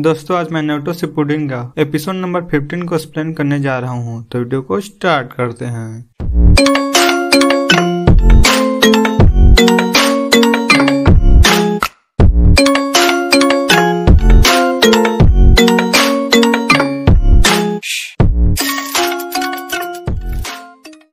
दोस्तों आज मैं नारुतो शिपुडेन का एपिसोड नंबर 15 को एक्सप्लेन करने जा रहा हूँ, तो वीडियो को स्टार्ट करते हैं।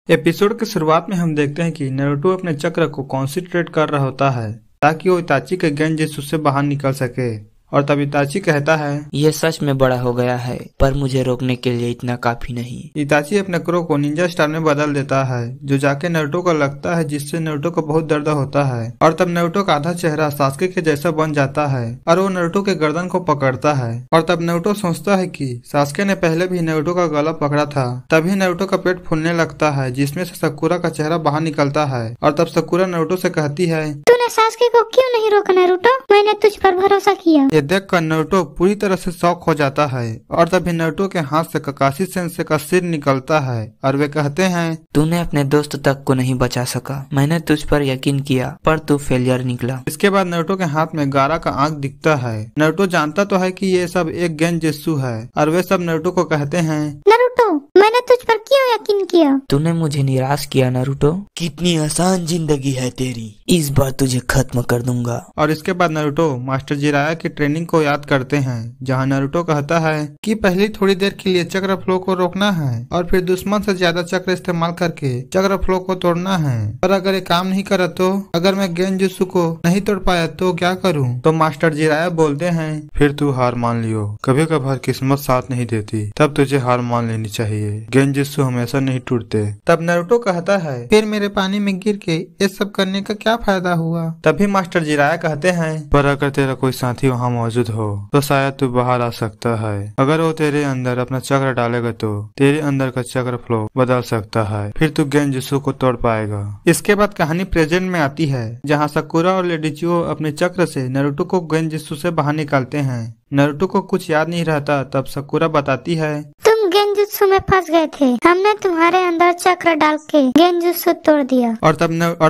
एपिसोड की शुरुआत में हम देखते हैं कि नारुतो अपने चक्र को कॉन्सेंट्रेट कर रहा होता है ताकि वो इताची के गेंजुत्सु से बाहर निकल सके। और तब इताची कहता है, ये सच में बड़ा हो गया है, पर मुझे रोकने के लिए इतना काफी नहीं। इताची अपने क्रो को निंजा स्टार में बदल देता है, जो जाके नारुतो को लगता है, जिससे नारुतो को बहुत दर्द होता है। और तब नारुतो का आधा चेहरा सास्के के जैसा बन जाता है और वो नारुतो के गर्दन को पकड़ता है। और तब नारुतो सोचता है कि सास्के ने पहले भी नारुतो का गला पकड़ा था। तभी नारुतो का पेट फूलने लगता है, जिसमें से साकुरा का चेहरा बाहर निकलता है। और तब साकुरा नारुतो से कहती है, तूने सास्के को क्यों नहीं रोका नारुतो? मैंने तुझ पर भरोसा किया। ये देखकर नारुतो पूरी तरह से शॉक हो जाता है। और तभी नारुतो के हाथ से काकाशी सेंसे का सिर निकलता है और वे कहते हैं, तूने अपने दोस्त तक को नहीं बचा सका। मैंने तुझ पर यकीन किया, पर तू फेलियर निकला। इसके बाद नारुतो के हाथ में गारा का आंख दिखता है। नारुतो जानता तो है कि ये सब एक गेंजुत्सु है और वे सब नारुतो को कहते हैं, नारुतो मैंने तुझ पर क्यों यकीन किया? तूने मुझे निराश किया नारुतो। कितनी आसान जिंदगी है तेरी, इस बार तुझे खत्म कर दूंगा। और इसके बाद नारुतो मास्टर जिराया की ट्रेनिंग को याद करते हैं, जहां नारुतो कहता है कि पहले थोड़ी देर के लिए चक्र फ्लो को रोकना है और फिर दुश्मन से ज्यादा चक्र इस्तेमाल करके चक्र फ्लो को तोड़ना है। पर अगर ये काम नहीं करा तो, अगर मैं गेंजुत्सु को नहीं तोड़ पाया तो क्या करूं? तो मास्टर जिराया बोलते हैं, फिर तू हार मान लियो, कभी कभार किस्मत साथ नहीं देती, तब तुझे हार मान लेनी चाहिए। गेंजुत्सु हमेशा नहीं टूटते। तब नारुतो कहता है, फिर मेरे पानी में गिर के ये सब करने का क्या फायदा हुआ? तभी मास्टर जिराया कहते हैं, पर अगर तेरा कोई साथी वहाँ मौजूद हो तो शायद तू बाहर आ सकता है। अगर वो तेरे अंदर अपना चक्र डालेगा तो तेरे अंदर का चक्र फ्लो बदल सकता है, फिर तू गेंजुत्सु को तोड़ पाएगा। इसके बाद कहानी प्रेजेंट में आती है, जहाँ साकुरा और लेडी चियो अपने चक्र से नारुतो को गेंजुत्सु से बाहर निकालते हैं। नारुतो को कुछ याद नहीं रहता। तब साकुरा बताती है, तुम गेंजुत्सु में फंस गए थे, हमने तुम्हारे अंदर चक्र डाल के गेंजुत्सु तोड़ दिया। और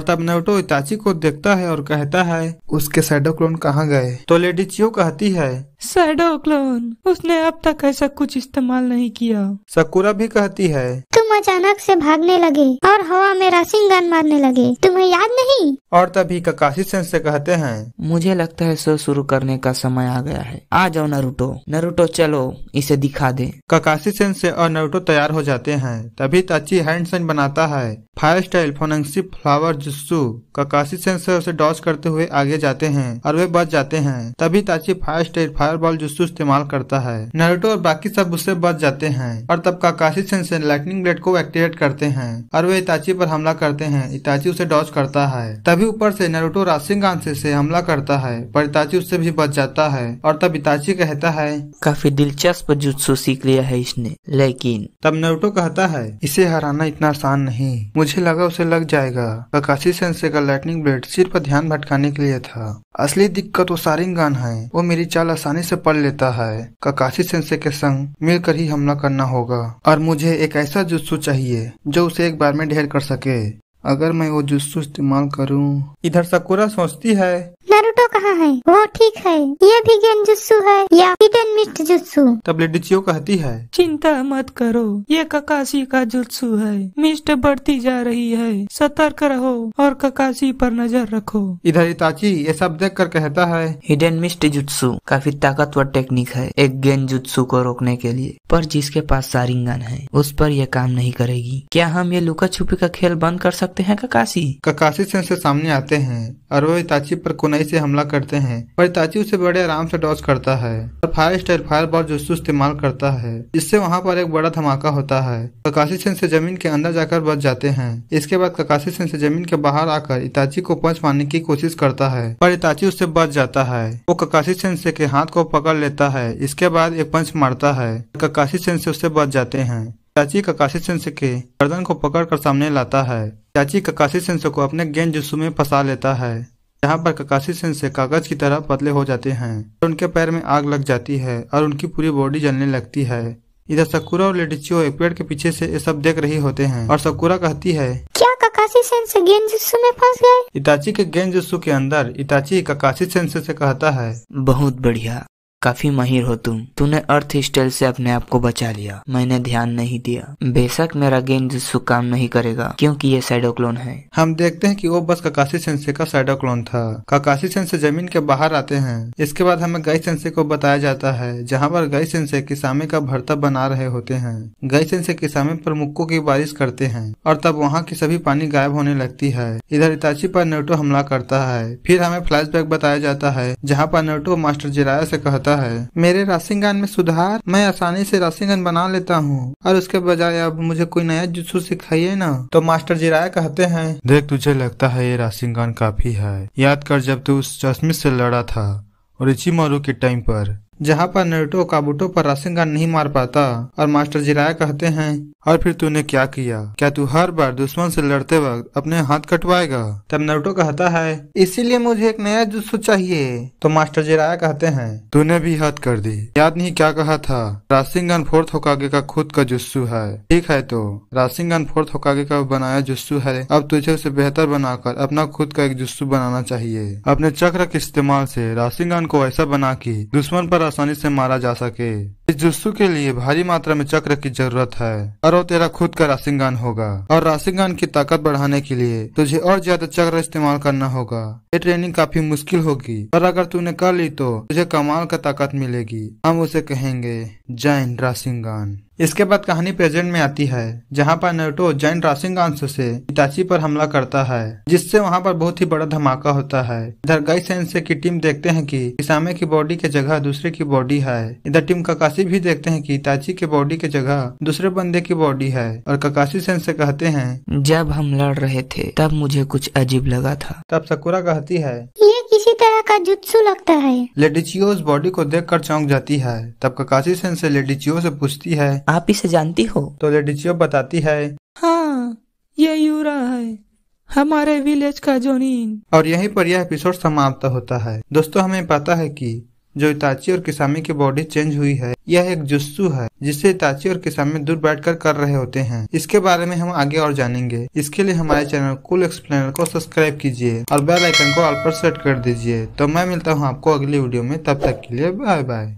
तब नारुतो इताची को देखता है और कहता है, उसके शैडो क्लोन कहाँ गए? तो लेडी चियो कहती है, शैडो क्लोन, उसने अब तक ऐसा कुछ इस्तेमाल नहीं किया। साकुरा भी कहती है, तुम अचानक से भागने लगे और हवा में राशिंगन मारने लगे, तुम्हें याद नहीं? और तभी काकाशी सेंसे कहते हैं, मुझे लगता है शो शुरू करने का समय आ गया है। आ जाओ नारुतो, नारुतो चलो इसे दिखा दे। काकाशी सेंसे और नारुतो तैयार हो जाते हैं। तभी ताची हैंड साइन बनाता है, फायर स्टाइल फोनेंसी फ्लावर जुत्सु। काकाशी सेंसे उसे डॉज करते हुए आगे जाते हैं और वे बच जाते हैं। तभी ताची फायर स्टाइल फायरबॉल जुत्सु इस्तेमाल करता है। नारुतो और बाकी सब उससे बच जाते हैं। और तब काकाशी सेंसे लाइटनिंग ब्लेड को एक्टिवेट करते हैं और वे इताची पर हमला करते हैं। इताची उसे डॉज करता है। तभी ऊपर से नारुतो राशिंगन से हमला करता है, पर इताची उससे भी बच जाता है। और तब इताची कहता है, काफी दिलचस्प जुत्सु सीख लिया है इसने, लेकिन तब नारुतो कहता है, इसे हराना इतना आसान नहीं, मुझे लगा उसे लग जाएगा। काकाशी सेंसे का लाइटनिंग ब्लेड सिर पर ध्यान भटकाने के लिए था। असली दिक्कत वो शारिंगन है, वो मेरी चाल आसानी से पढ़ लेता है। काकाशी सेंसे के संग मिलकर ही हमला करना होगा और मुझे एक ऐसा जुत्सु चाहिए जो उसे एक बार में ढेर कर सके। अगर मैं वो जुत्सु इस्तेमाल करूं। इधर साकुरा सोचती है, नारुतो कहाँ है? वो ठीक है, ये भी गेंजुत्सु है या हिडन मिस्ट जुत्सु? तब लेडी चियो कहती है, चिंता मत करो, ये काकाशी का जुत्सु है। मिस्ट बढ़ती जा रही है, सतर्क रहो और काकाशी पर नजर रखो। इधर इताची ये सब देख कर कहता है, हिडन मिस्ट जुत्सु काफी ताकतवर टेक्निक है एक गेंजुत्सु को रोकने के लिए, पर जिसके पास शारिंगन है उस पर यह काम नहीं करेगी। क्या हम ये लुका छुपी का खेल बंद कर सकते हैं काकाशी? काकाशी सेंसे सामने आते हैं और वो इताची पर कुनाई से हमला करते हैं, पर इताची उसे बड़े आराम से डॉज करता है और फायर स्टाइल फायरबॉल जुत्सु इस्तेमाल करता है, जिससे वहाँ पर एक बड़ा धमाका होता है। काकाशी सेंसे जमीन के अंदर जाकर बच जाते हैं। इसके बाद काकाशी सेंसे जमीन के बाहर आकर इताची को पंच मारने की कोशिश करता है, पर इताची उससे बच जाता है। वो काकाशी सेंसे के हाथ को पकड़ लेता है। इसके बाद एक पंच मारता है, काकाशी सेंसे उससे बच जाते हैं। चाची काकाशी सेंसे के गर्दन को पकड़कर सामने लाता है। चाची काकाशी सेंसे को अपने गेंजुत्सु में फंसा लेता है, जहाँ पर काकाशी सेंसे कागज की तरह पतले हो जाते हैं और उनके पैर में आग लग जाती है और उनकी पूरी बॉडी जलने लगती है। इधर साकुरा और लेडी चियो एक पेड़ के पीछे से ये सब देख रही होते हैं और साकुरा कहती है, क्या काकाशी सेंसे गेंजुत्सु में फंस गए? इताची के गेंजुत्सु के अंदर इताची काकाशी सेंसे से कहता है, बहुत बढ़िया, काफी माहिर हो तुम। तूने अर्थ स्टाइल से अपने आप को बचा लिया, मैंने ध्यान नहीं दिया। बेशक मेरा गेंजुत्सु काम नहीं करेगा क्योंकि ये शैडो क्लोन है। हम देखते हैं कि वो बस काकाशी सेंसे का शैडो क्लोन था। काकाशी सेंसे जमीन के बाहर आते हैं। इसके बाद हमें गाई सेंसे को बताया जाता है, जहाँ पर गाई सेंसे किसामे का भरता बना रहे होते हैं। गाई सेंसे किसामे पर मुक्को की बारिश करते हैं और तब वहाँ की सभी पानी गायब होने लगती है। इधर इताची पर नारुतो हमला करता है। फिर हमें फ्लैशबैक बताया जाता है, जहाँ पर नारुतो मास्टर जिराया से कहता है, मेरे राशिंगान में सुधार, मैं आसानी से राशिंगान बना लेता हूँ और उसके बजाय अब मुझे कोई नया जुत्सु सिखाइए ना। तो मास्टर जिराया कहते हैं, देख तुझे लगता है ये राशिंगान काफी है। याद कर जब तू उस चश्मे से लड़ा था ओरोचिमारू के टाइम पर, जहाँ पर नारुतो काबुतो पर राशिंगान नहीं मार पाता। और मास्टर जिराया कहते हैं, और फिर तूने क्या किया? क्या तू हर बार दुश्मन से लड़ते वक्त अपने हाथ कटवाएगा? तब नारुतो कहता है, इसीलिए मुझे एक नया जुत्सु चाहिए। तो मास्टर जिराया कहते हैं, तूने भी हद कर दी, याद नहीं क्या कहा था? राशिंगान फोर्थ होकागे का खुद का जुत्सु है। ठीक है, तो राशिंगान फोर्थ होकागे का बनाया जुत्सु है। अब तुझे उसे बेहतर बनाकर अपना खुद का एक जुत्सु बनाना चाहिए। अपने चक्र के इस्तेमाल से राशिंगान को ऐसा बना कि दुश्मन पर आसानी से मारा जा सके। इस जुत्सु के लिए भारी मात्रा में चक्र की जरूरत है और वो तेरा खुद का राशिंगान होगा। और राशिंगान की ताकत बढ़ाने के लिए तुझे और ज्यादा चक्र इस्तेमाल करना होगा। ये ट्रेनिंग काफी मुश्किल होगी और अगर तूने कर ली तो तुझे कमाल का ताकत मिलेगी। हम उसे कहेंगे जायंट राशिंगान। इसके बाद कहानी प्रेजेंट में आती है, जहाँ पर नारुतो जायंट राशिंगान से इताची पर हमला करता है, जिससे वहाँ पर बहुत ही बड़ा धमाका होता है। इधर गाई सेंसे की टीम देखते हैं कि किसामे की बॉडी के जगह दूसरे की बॉडी है। इधर टीम काकाशी भी देखते हैं कि इताची के बॉडी के जगह दूसरे बंदे की बॉडी है। और काकाशी सेंसे कहते हैं, जब हम लड़ रहे थे तब मुझे कुछ अजीब लगा था। तब साकुरा कहती है, ये किसी तरह का जुत्सु लगता है। लेडी चियो उस बॉडी को देखकर चौंक जाती है। तब काकाशी सेंसे लेडी चियो से पूछती है, आप इसे जानती हो? तो लेडी चियो बताती है, हाँ, ये यूरा है, हमारे विलेज का जोनिन। और यहीं पर यह एपिसोड समाप्त होता है। दोस्तों, हमें पता है कि जो इताची और किसामी की बॉडी चेंज हुई है, यह एक जुत्सु है जिससे इताची और किसामी दूर बैठकर कर रहे होते हैं। इसके बारे में हम आगे और जानेंगे। इसके लिए हमारे चैनल कूल एक्सप्लेनर को सब्सक्राइब कीजिए और बेल आइकन को ऑल पर सेट कर दीजिए। तो मैं मिलता हूँ आपको अगली वीडियो में, तब तक के लिए बाय बाय।